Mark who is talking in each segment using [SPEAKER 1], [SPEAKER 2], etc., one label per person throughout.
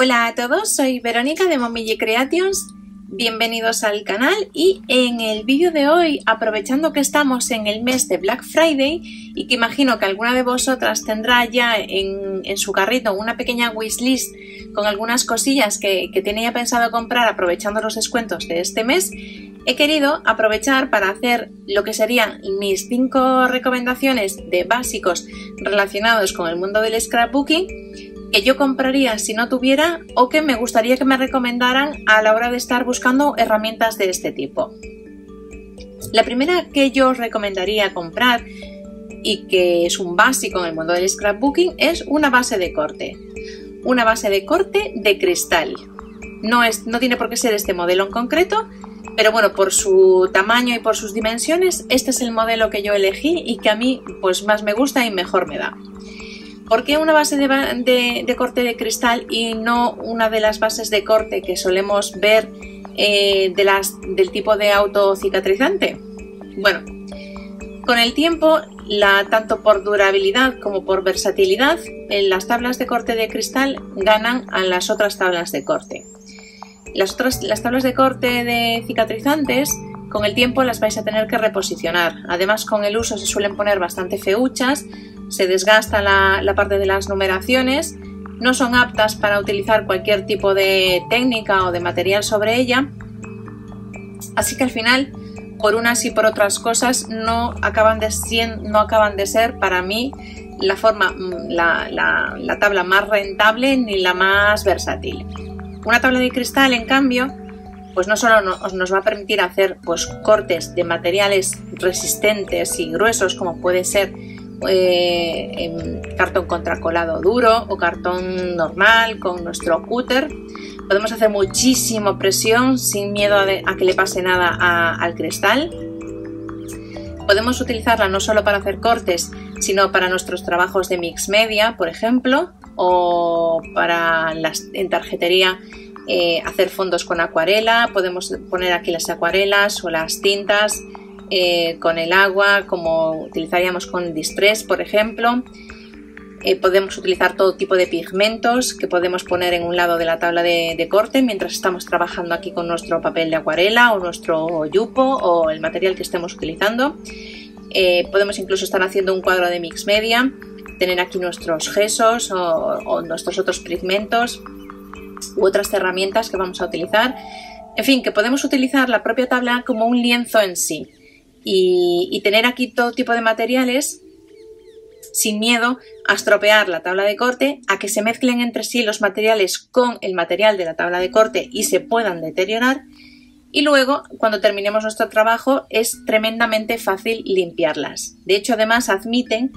[SPEAKER 1] Hola a todos, soy Verónica de Momiji Creations, bienvenidos al canal y en el vídeo de hoy, aprovechando que estamos en el mes de Black Friday y que imagino que alguna de vosotras tendrá ya en su carrito una pequeña wishlist con algunas cosillas que tenía pensado comprar aprovechando los descuentos de este mes, he querido aprovechar para hacer lo que serían mis 5 recomendaciones de básicos relacionados con el mundo del scrapbooking que yo compraría si no tuviera o que me gustaría que me recomendaran a la hora de estar buscando herramientas de este tipo. La primera que yo os recomendaría comprar y que es un básico en el mundo del scrapbooking es una base de corte. Una base de corte de cristal. No tiene por qué ser este modelo en concreto, pero bueno, por su tamaño y por sus dimensiones, este es el modelo que yo elegí y que a mí pues más me gusta y mejor me da. ¿Por qué una base de corte de cristal y no una de las bases de corte que solemos ver del tipo de autocicatrizante? Bueno, con el tiempo, tanto por durabilidad como por versatilidad, las tablas de corte de cristal ganan a las otras tablas de corte. Las tablas de corte de cicatrizantes, con el tiempo las vais a tener que reposicionar. Además, con el uso se suelen poner bastante feuchas, se desgasta la parte de las numeraciones, no son aptas para utilizar cualquier tipo de técnica o de material sobre ella, así que al final, por unas y por otras cosas, no acaban de ser para mí la tabla más rentable ni la más versátil. Una tabla de cristal, en cambio, pues no solo nos va a permitir hacer pues cortes de materiales resistentes y gruesos, como puede ser cartón contracolado duro o cartón normal con nuestro cúter. Podemos hacer muchísima presión sin miedo a que le pase nada al cristal. Podemos utilizarla no solo para hacer cortes, sino para nuestros trabajos de mix media, por ejemplo, o para en tarjetería hacer fondos con acuarela. Podemos poner aquí las acuarelas o las tintas con el agua, como utilizaríamos con Distress, por ejemplo. Podemos utilizar todo tipo de pigmentos que podemos poner en un lado de la tabla de corte mientras estamos trabajando aquí con nuestro papel de acuarela o nuestro yupo o el material que estemos utilizando. Podemos incluso estar haciendo un cuadro de mix media, tener aquí nuestros gesos o nuestros otros pigmentos u otras herramientas que vamos a utilizar. En fin, que podemos utilizar la propia tabla como un lienzo en sí y tener aquí todo tipo de materiales sin miedo a estropear la tabla de corte, a que se mezclen entre sí los materiales con el material de la tabla de corte y se puedan deteriorar, y luego cuando terminemos nuestro trabajo es tremendamente fácil limpiarlas. De hecho, además admiten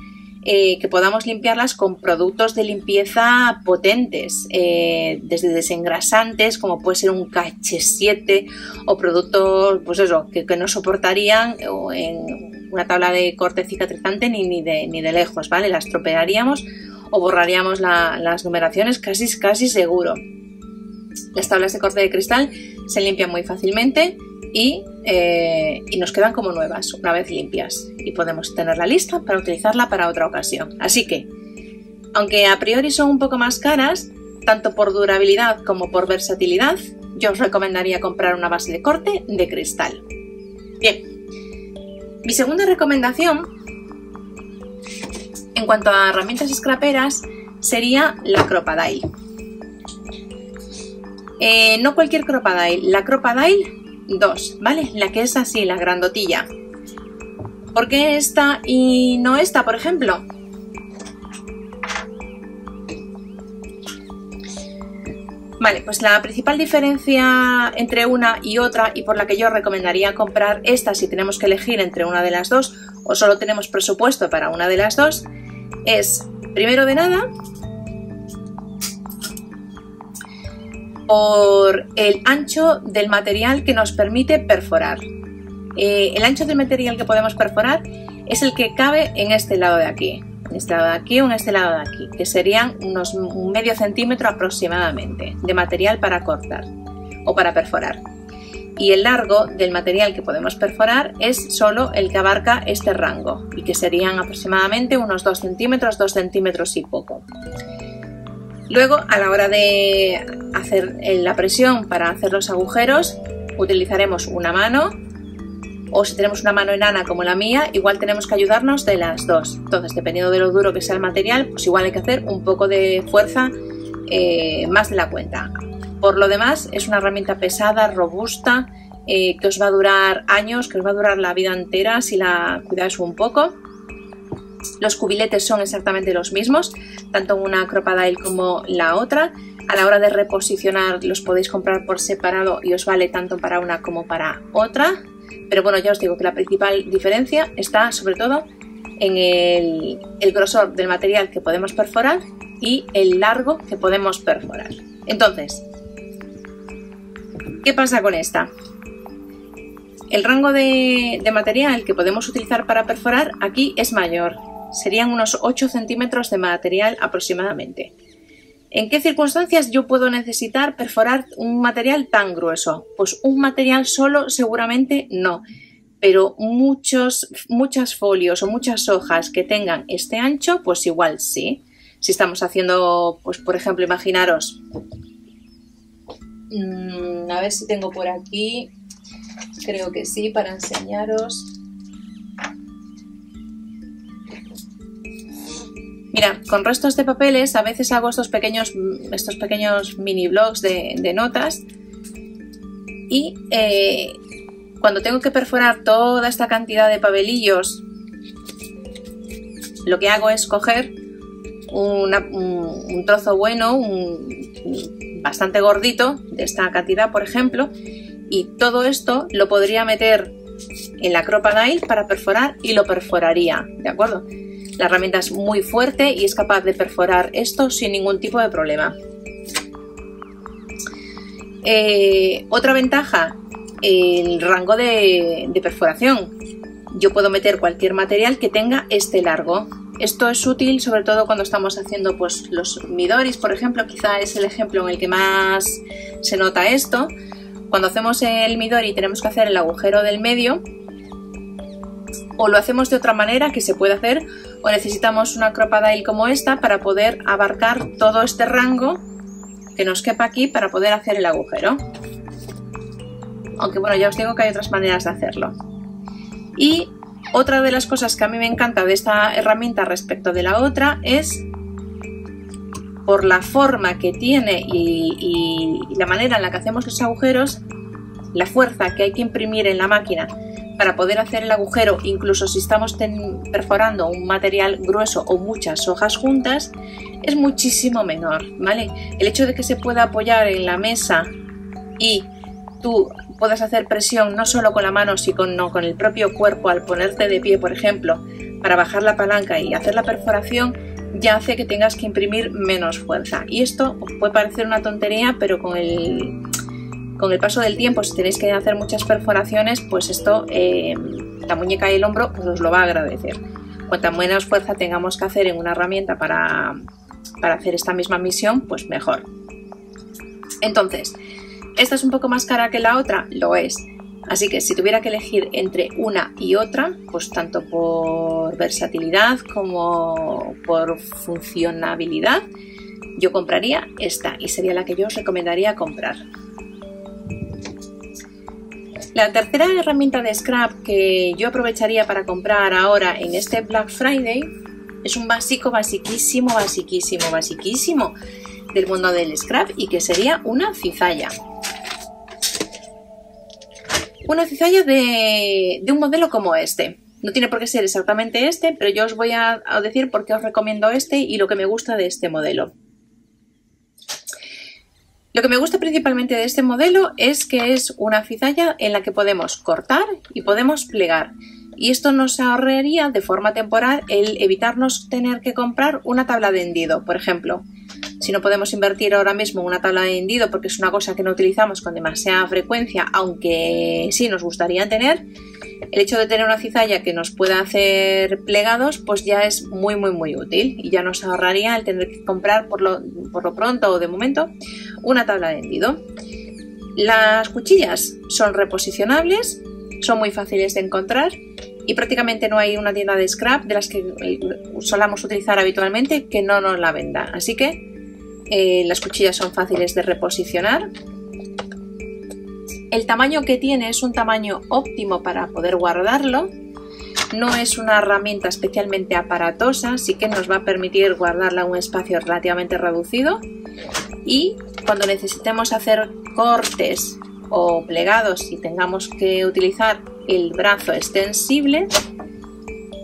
[SPEAKER 1] que podamos limpiarlas con productos de limpieza potentes, desde desengrasantes como puede ser un KH7 o productos pues eso, que no soportarían en una tabla de corte cicatrizante ni de lejos, ¿vale? Las estropearíamos o borraríamos las numeraciones casi seguro. Las tablas de corte de cristal se limpian muy fácilmente y nos quedan como nuevas una vez limpias y podemos tenerla lista para utilizarla para otra ocasión. Así que, aunque a priori son un poco más caras, tanto por durabilidad como por versatilidad, yo os recomendaría comprar una base de corte de cristal. Bien, mi segunda recomendación en cuanto a herramientas scraperas sería la Crop-A-Dile. No cualquier Crop-A-Dile, la Crop-A-Dile 2, ¿vale? La que es así, la grandotilla. ¿Por qué esta y no esta, por ejemplo? Vale, pues la principal diferencia entre una y otra, y por la que yo recomendaría comprar esta si tenemos que elegir entre una de las dos o solo tenemos presupuesto para una de las dos, es, primero de nada, por el ancho del material que nos permite perforar. El ancho del material que podemos perforar es el que cabe en este lado de aquí, en este lado de aquí o en este lado de aquí, que serían unos medio centímetro aproximadamente de material para cortar o para perforar. Y el largo del material que podemos perforar es solo el que abarca este rango y que serían aproximadamente unos 2 centímetros y poco. Luego, a la hora de hacer la presión para hacer los agujeros, utilizaremos una mano, o si tenemos una mano enana como la mía, igual tenemos que ayudarnos de las dos. Entonces, dependiendo de lo duro que sea el material, pues igual hay que hacer un poco de fuerza más de la cuenta. Por lo demás, es una herramienta pesada, robusta, que os va a durar años, que os va a durar la vida entera si la cuidáis un poco. Los cubiletes son exactamente los mismos, tanto una Crocodile como la otra. A la hora de reposicionar los podéis comprar por separado y os vale tanto para una como para otra. Pero bueno, ya os digo que la principal diferencia está sobre todo en el grosor del material que podemos perforar y el largo que podemos perforar. Entonces, ¿qué pasa con esta? El rango de material que podemos utilizar para perforar aquí es mayor. Serían unos 8 centímetros de material aproximadamente. ¿En qué circunstancias yo puedo necesitar perforar un material tan grueso? Pues un material solo seguramente no, pero muchas folios o muchas hojas que tengan este ancho, pues igual sí. Si estamos haciendo, pues por ejemplo, imaginaros, a ver si tengo por aquí, creo que sí, para enseñaros. Mira, con restos de papeles a veces hago estos pequeños mini blogs de notas y cuando tengo que perforar toda esta cantidad de papelillos, lo que hago es coger un trozo bueno, bastante gordito de esta cantidad, por ejemplo, y todo esto lo podría meter en la Crocodile para perforar y lo perforaría, ¿de acuerdo? La herramienta es muy fuerte y es capaz de perforar esto sin ningún tipo de problema. Otra ventaja, el rango de perforación. Yo puedo meter cualquier material que tenga este largo. Esto es útil sobre todo cuando estamos haciendo pues, los midoris, por ejemplo. Quizá es el ejemplo en el que más se nota esto. Cuando hacemos el midori tenemos que hacer el agujero del medio, o lo hacemos de otra manera que se puede hacer, o necesitamos una Crocodile como esta para poder abarcar todo este rango que nos quepa aquí para poder hacer el agujero. Aunque bueno, ya os digo que hay otras maneras de hacerlo. Y otra de las cosas que a mí me encanta de esta herramienta respecto de la otra es por la forma que tiene y la manera en la que hacemos los agujeros, la fuerza que hay que imprimir en la máquina para poder hacer el agujero, incluso si estamos perforando un material grueso o muchas hojas juntas, es muchísimo menor, ¿vale? El hecho de que se pueda apoyar en la mesa y tú puedas hacer presión no solo con la mano, sino con el propio cuerpo al ponerte de pie, por ejemplo, para bajar la palanca y hacer la perforación, ya hace que tengas que imprimir menos fuerza. Y esto os puede parecer una tontería, pero con el paso del tiempo, si tenéis que hacer muchas perforaciones, pues esto, la muñeca y el hombro, pues os lo va a agradecer. Cuanta menos fuerza tengamos que hacer en una herramienta para hacer esta misma misión, pues mejor. Entonces, ¿esta es un poco más cara que la otra? Lo es. Así que si tuviera que elegir entre una y otra, pues tanto por versatilidad como por funcionabilidad, yo compraría esta y sería la que yo os recomendaría comprar. La tercera herramienta de scrap que yo aprovecharía para comprar ahora en este Black Friday es un básico, basiquísimo del mundo del scrap, y que sería una cizalla. Una cizalla de un modelo como este. No tiene por qué ser exactamente este, pero yo os voy a decir por qué os recomiendo este y lo que me gusta de este modelo. Lo que me gusta principalmente de este modelo es que es una cizalla en la que podemos cortar y podemos plegar. Y esto nos ahorraría de forma temporal el evitarnos tener que comprar una tabla de hendido, por ejemplo. Si no podemos invertir ahora mismo en una tabla de hendido porque es una cosa que no utilizamos con demasiada frecuencia, aunque sí nos gustaría tener, el hecho de tener una cizalla que nos pueda hacer plegados, pues ya es muy útil, y ya nos ahorraría el tener que comprar por lo pronto o de momento una tabla de hendido. Las cuchillas son reposicionables, son muy fáciles de encontrar y prácticamente no hay una tienda de scrap de las que solamos utilizar habitualmente que no nos la venda. Así que las cuchillas son fáciles de reposicionar. El tamaño que tiene es un tamaño óptimo para poder guardarlo. No es una herramienta especialmente aparatosa, sí que nos va a permitir guardarla en un espacio relativamente reducido. Y cuando necesitemos hacer cortes o plegados y tengamos que utilizar el brazo extensible,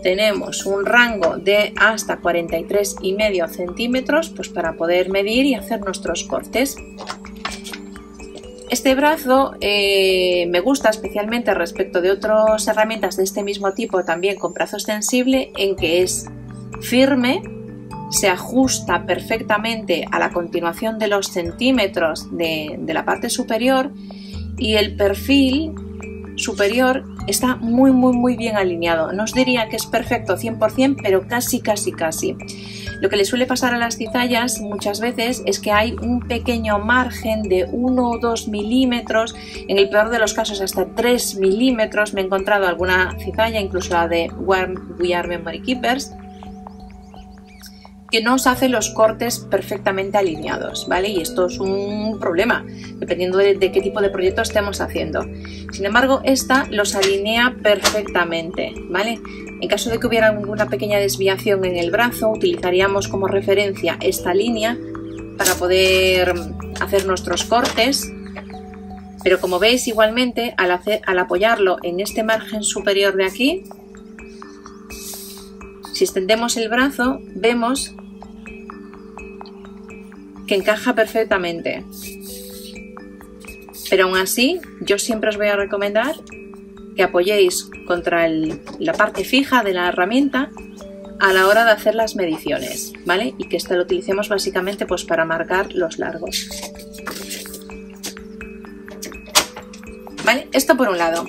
[SPEAKER 1] tenemos un rango de hasta 43,5 centímetros pues para poder medir y hacer nuestros cortes. Este brazo me gusta especialmente respecto de otras herramientas de este mismo tipo, también con brazo extensible, en que es firme, se ajusta perfectamente a la continuación de los centímetros de la parte superior y el perfil superior está muy bien alineado. No os diría que es perfecto 100%, pero casi. Lo que le suele pasar a las cizallas muchas veces es que hay un pequeño margen de 1 o 2 milímetros, en el peor de los casos hasta 3 milímetros. Me he encontrado alguna cizalla, incluso la de We Are Memory Keepers, que no os hace los cortes perfectamente alineados, ¿vale? Y esto es un problema, dependiendo de qué tipo de proyecto estemos haciendo. Sin embargo, esta los alinea perfectamente, ¿vale? En caso de que hubiera alguna pequeña desviación en el brazo, utilizaríamos como referencia esta línea para poder hacer nuestros cortes. Pero como veis, igualmente, al apoyarlo en este margen superior de aquí, si extendemos el brazo, vemos que encaja perfectamente. Pero aún así, yo siempre os voy a recomendar que apoyéis contra la parte fija de la herramienta a la hora de hacer las mediciones, ¿vale? Y que esto lo utilicemos básicamente pues para marcar los largos. ¿Vale? Esto por un lado.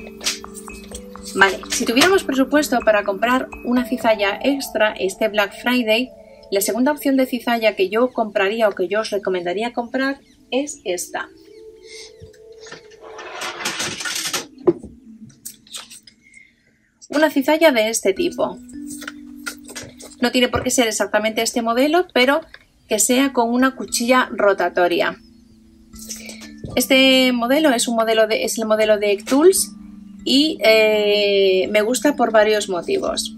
[SPEAKER 1] Vale, si tuviéramos presupuesto para comprar una cizalla extra este Black Friday, la segunda opción de cizalla que yo compraría o que yo os recomendaría comprar es esta. Una cizalla de este tipo. No tiene por qué ser exactamente este modelo, pero que sea con una cuchilla rotatoria. Este modelo es el modelo de Tools y me gusta por varios motivos.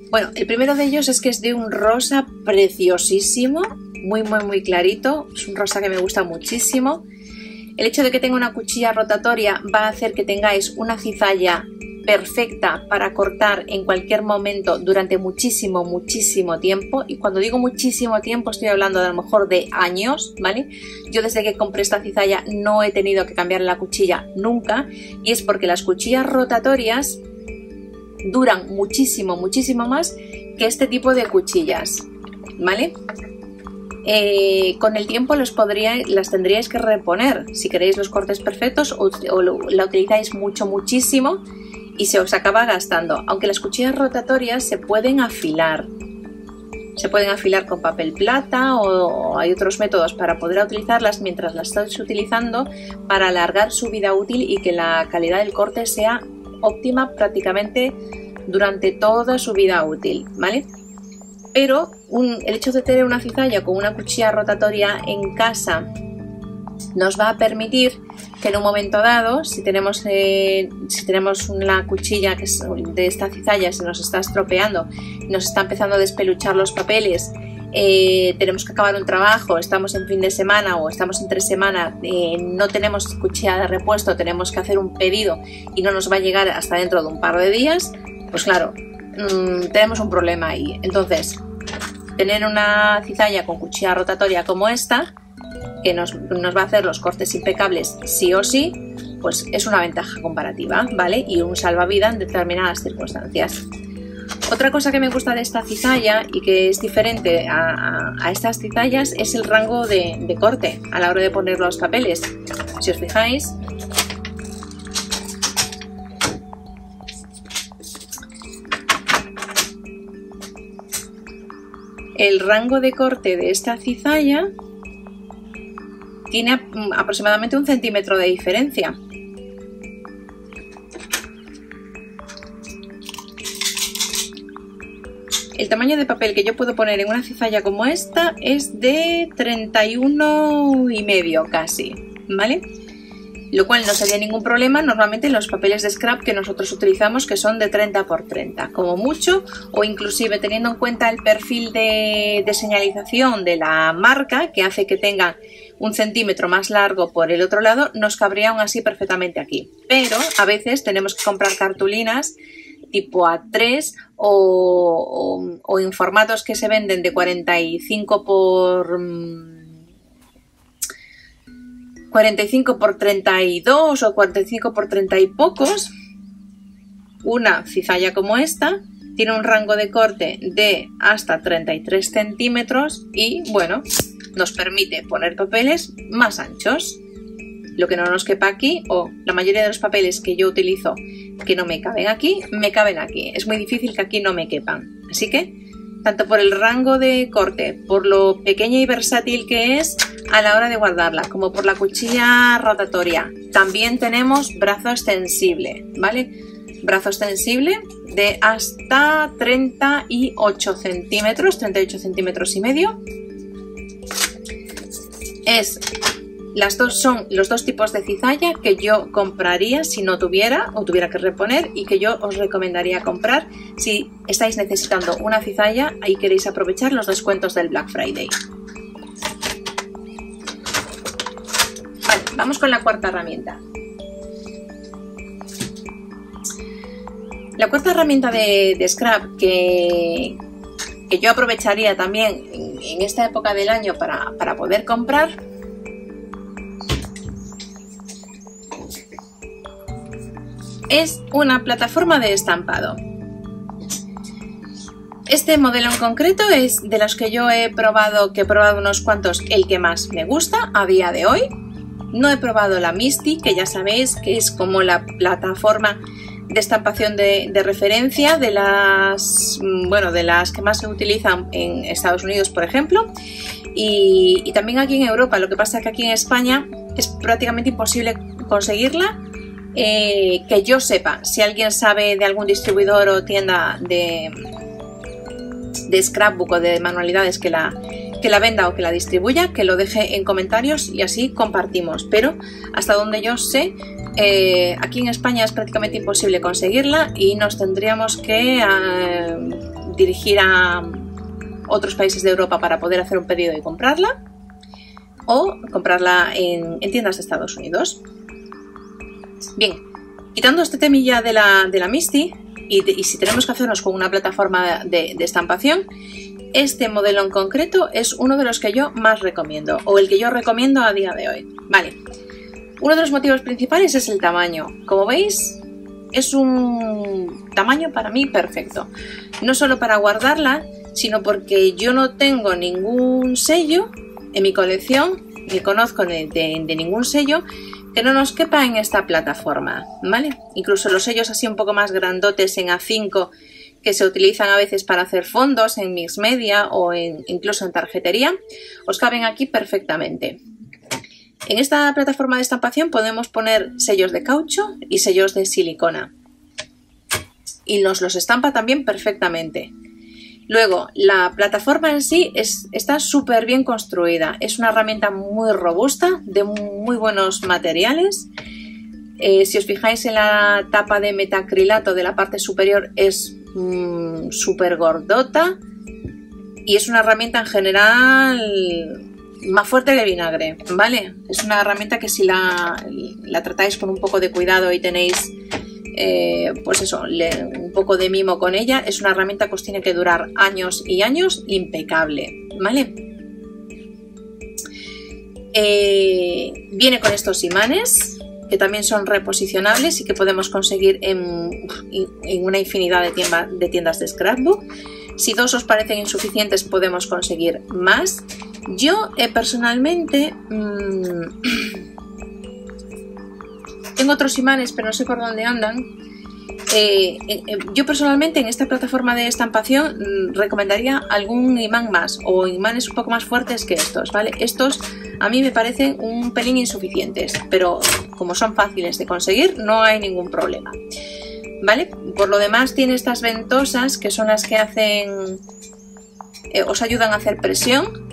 [SPEAKER 1] Bueno, el primero de ellos es que es de un rosa preciosísimo, muy clarito, es un rosa que me gusta muchísimo. El hecho de que tenga una cuchilla rotatoria va a hacer que tengáis una cizalla perfecta para cortar en cualquier momento durante muchísimo tiempo. Y cuando digo muchísimo tiempo estoy hablando de a lo mejor de años, ¿vale? Yo desde que compré esta cizalla no he tenido que cambiar la cuchilla nunca, y es porque las cuchillas rotatorias duran muchísimo más que este tipo de cuchillas, ¿vale? Con el tiempo las tendríais que reponer si queréis los cortes perfectos o la utilizáis muchísimo y se os acaba gastando. Aunque las cuchillas rotatorias se pueden afilar con papel plata o hay otros métodos para poder utilizarlas mientras las estáis utilizando para alargar su vida útil y que la calidad del corte sea óptima prácticamente durante toda su vida útil, ¿vale? Pero el hecho de tener una cizalla con una cuchilla rotatoria en casa nos va a permitir que en un momento dado, si tenemos una cuchilla que es de esta cizalla, se nos está estropeando, nos está empezando a despeluchar los papeles, tenemos que acabar un trabajo, estamos en fin de semana o estamos entre semana, no tenemos cuchilla de repuesto, tenemos que hacer un pedido y no nos va a llegar hasta dentro de un par de días, pues claro, tenemos un problema ahí. Entonces, tener una cizalla con cuchilla rotatoria como esta, que nos va a hacer los cortes impecables sí o sí, pues es una ventaja comparativa, ¿vale? Y un salvavidas en determinadas circunstancias. Otra cosa que me gusta de esta cizalla y que es diferente a estas cizallas es el rango de corte a la hora de poner los papeles. Si os fijáis, el rango de corte de esta cizalla tiene aproximadamente 1 centímetro de diferencia. el tamaño de papel que yo puedo poner en una cizalla como esta es de 31,5 casi, ¿vale? Lo cual no sería ningún problema normalmente en los papeles de scrap que nosotros utilizamos, que son de 30 por 30 como mucho, o inclusive teniendo en cuenta el perfil de señalización de la marca, que hace que tenga 1 centímetro más largo por el otro lado, nos cabría aún así perfectamente aquí. Pero a veces tenemos que comprar cartulinas tipo A3 o en formatos que se venden de 45 por 32 o 45 por 30 y pocos. Una cizalla como esta tiene un rango de corte de hasta 33 centímetros y bueno, nos permite poner papeles más anchos. Lo que no nos quepa aquí, o la mayoría de los papeles que yo utilizo que no me caben aquí, me caben aquí. Es muy difícil que aquí no me quepan. Así que, tanto por el rango de corte, por lo pequeña y versátil que es a la hora de guardarla, como por la cuchilla rotatoria. También tenemos brazo extensible, ¿vale? Brazo extensible de hasta 38 centímetros, 38 centímetros y medio. Son los dos tipos de cizalla que yo compraría si no tuviera o tuviera que reponer, y que yo os recomendaría comprar si estáis necesitando una cizalla y queréis aprovechar los descuentos del Black Friday. Vale, vamos con la cuarta herramienta. La cuarta herramienta de scrap que yo aprovecharía también en esta época del año para poder comprar es una plataforma de estampado. Este modelo en concreto es de los que yo he probado, unos cuantos, el que más me gusta a día de hoy. No he probado la Misty, que ya sabéis que es como la plataforma de estampación de referencia de las que más se utilizan en Estados Unidos, por ejemplo, y también aquí en Europa. Lo que pasa es que aquí en España es prácticamente imposible conseguirla. Que yo sepa, si alguien sabe de algún distribuidor o tienda de scrapbook o de manualidades que la venda o que la distribuya, que lo deje en comentarios y así compartimos. Pero hasta donde yo sé, aquí en España es prácticamente imposible conseguirla y nos tendríamos que dirigir a otros países de Europa para poder hacer un pedido y comprarla, o comprarla en tiendas de Estados Unidos. Bien, quitando este temilla de la Misty y si tenemos que hacernos con una plataforma de estampación, este modelo en concreto es uno de los que yo más recomiendo, o el que yo recomiendo a día de hoy. Vale, uno de los motivos principales es el tamaño. Como veis, es un tamaño para mí perfecto, no solo para guardarla, sino porque yo no tengo ningún sello en mi colección, ni conozco de ningún sello que no nos quepa en esta plataforma, ¿vale? Incluso los sellos así un poco más grandotes en A5 que se utilizan a veces para hacer fondos en mix media o incluso en tarjetería, os caben aquí perfectamente. En esta plataforma de estampación podemos poner sellos de caucho y sellos de silicona y nos los estampa también perfectamente. Luego, la plataforma en sí está súper bien construida. Es una herramienta muy robusta, de muy buenos materiales. Si os fijáis en la tapa de metacrilato de la parte superior, es súper gordota. Y es una herramienta en general más fuerte que vinagre, ¿vale? Es una herramienta que si la tratáis con un poco de cuidado y tenéis pues eso, un poco de mimo con ella, es una herramienta que os tiene que durar años y años impecable, ¿vale? Viene con estos imanes que también son reposicionables y que podemos conseguir en una infinidad de tiendas de scrapbook. Si dos os parecen insuficientes, podemos conseguir más. Yo personalmente tengo otros imanes, pero no sé por dónde andan. Yo personalmente en esta plataforma de estampación recomendaría algún imán más, o imanes un poco más fuertes que estos, ¿vale? Estos a mí me parecen un pelín insuficientes, pero como son fáciles de conseguir no hay ningún problema. ¿vale? Por lo demás tiene estas ventosas que son las que hacen, os ayudan a hacer presión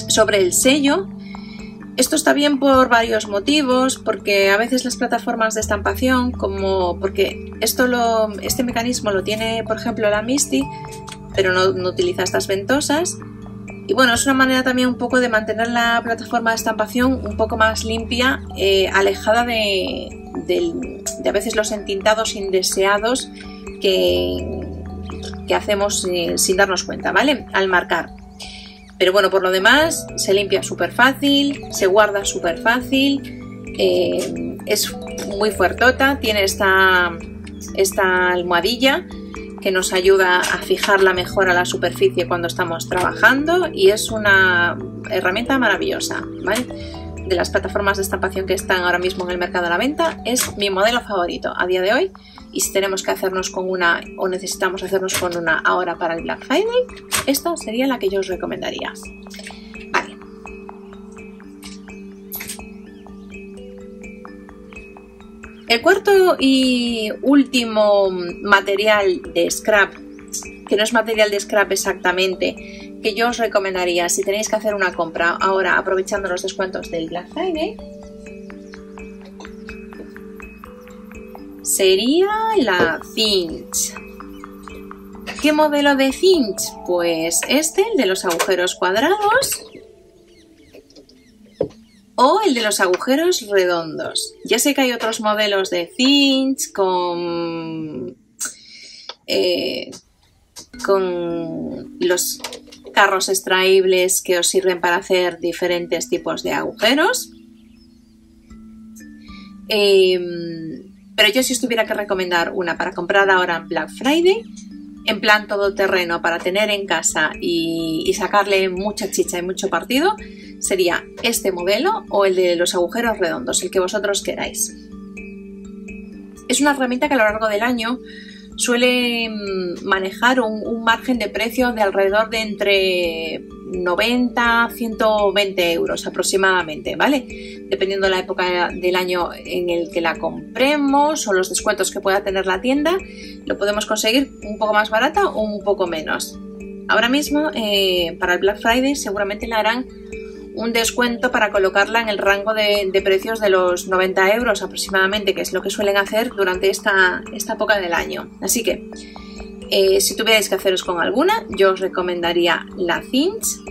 [SPEAKER 1] sobre el sello. Esto está bien por varios motivos, porque a veces las plataformas de estampación, porque este mecanismo lo tiene por ejemplo la Misty, pero no utiliza estas ventosas. Y bueno, es una manera también un poco de mantener la plataforma de estampación un poco más limpia, alejada de a veces los entintados indeseados que hacemos sin darnos cuenta, ¿vale? Al marcar. Pero bueno, por lo demás se limpia súper fácil, se guarda súper fácil, es muy fuertota, tiene esta almohadilla que nos ayuda a fijarla mejor a la superficie cuando estamos trabajando, y es una herramienta maravillosa, ¿vale? De las plataformas de estampación que están ahora mismo en el mercado a la venta, es mi modelo favorito a día de hoy, y si tenemos que hacernos con una o necesitamos hacernos con una ahora para el Black Friday, esta sería la que yo os recomendaría. Vale. El cuarto y último material de scrap, que no es material de scrap exactamente, que yo os recomendaría si tenéis que hacer una compra ahora aprovechando los descuentos del Black Friday, sería la cinch. ¿Qué modelo de cinch? Pues el de los agujeros cuadrados o el de los agujeros redondos. Ya sé que hay otros modelos de cinch con los carros extraíbles que os sirven para hacer diferentes tipos de agujeros. Pero yo, si os tuviera que recomendar una para comprar ahora en Black Friday, en plan todoterreno para tener en casa y sacarle mucha chicha y mucho partido, sería este modelo o el de los agujeros redondos, el que vosotros queráis. Es una herramienta que a lo largo del año suele manejar un margen de precio de alrededor de entre 90 a 120 euros aproximadamente, ¿vale? Dependiendo de la época del año en el que la compremos o los descuentos que pueda tener la tienda, lo podemos conseguir un poco más barata o un poco menos. Ahora mismo, para el Black Friday, seguramente le harán un descuento para colocarla en el rango de precios de los 90 euros aproximadamente, que es lo que suelen hacer durante esta época del año. Así que, si tuvierais que haceros con alguna, yo os recomendaría la cinch,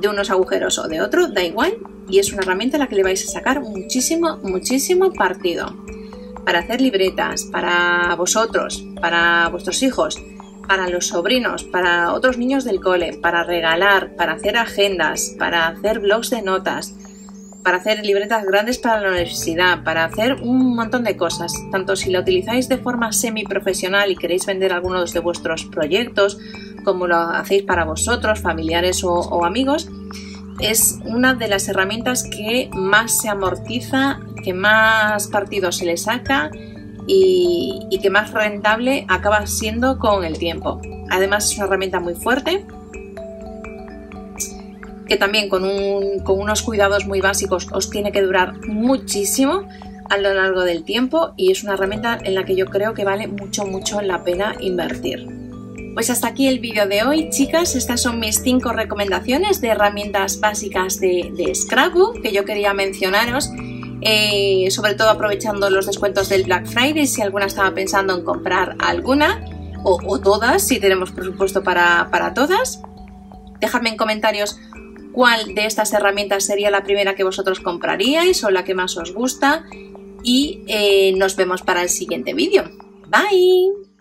[SPEAKER 1] de unos agujeros o de otro, da igual, y es una herramienta a la que le vais a sacar muchísimo partido. Para hacer libretas, para vosotros, para vuestros hijos, para los sobrinos, para otros niños del cole, para regalar, para hacer agendas, para hacer blogs de notas, para hacer libretas grandes para la universidad, para hacer un montón de cosas. Tanto si la utilizáis de forma semiprofesional y queréis vender algunos de vuestros proyectos, como lo hacéis para vosotros, familiares o amigos, es una de las herramientas que más se amortiza, que más partido se le saca y que más rentable acaba siendo con el tiempo. Además, es una herramienta muy fuerte, que también con unos cuidados muy básicos os tiene que durar muchísimo a lo largo del tiempo, y es una herramienta en la que yo creo que vale mucho la pena invertir. Pues hasta aquí el vídeo de hoy, chicas. Estas son mis 5 recomendaciones de herramientas básicas de scrapbook que yo quería mencionaros, sobre todo aprovechando los descuentos del Black Friday, si alguna estaba pensando en comprar alguna o todas, si tenemos presupuesto para todas. Dejadme en comentarios cuál de estas herramientas sería la primera que vosotros compraríais o la que más os gusta, y nos vemos para el siguiente vídeo. Bye.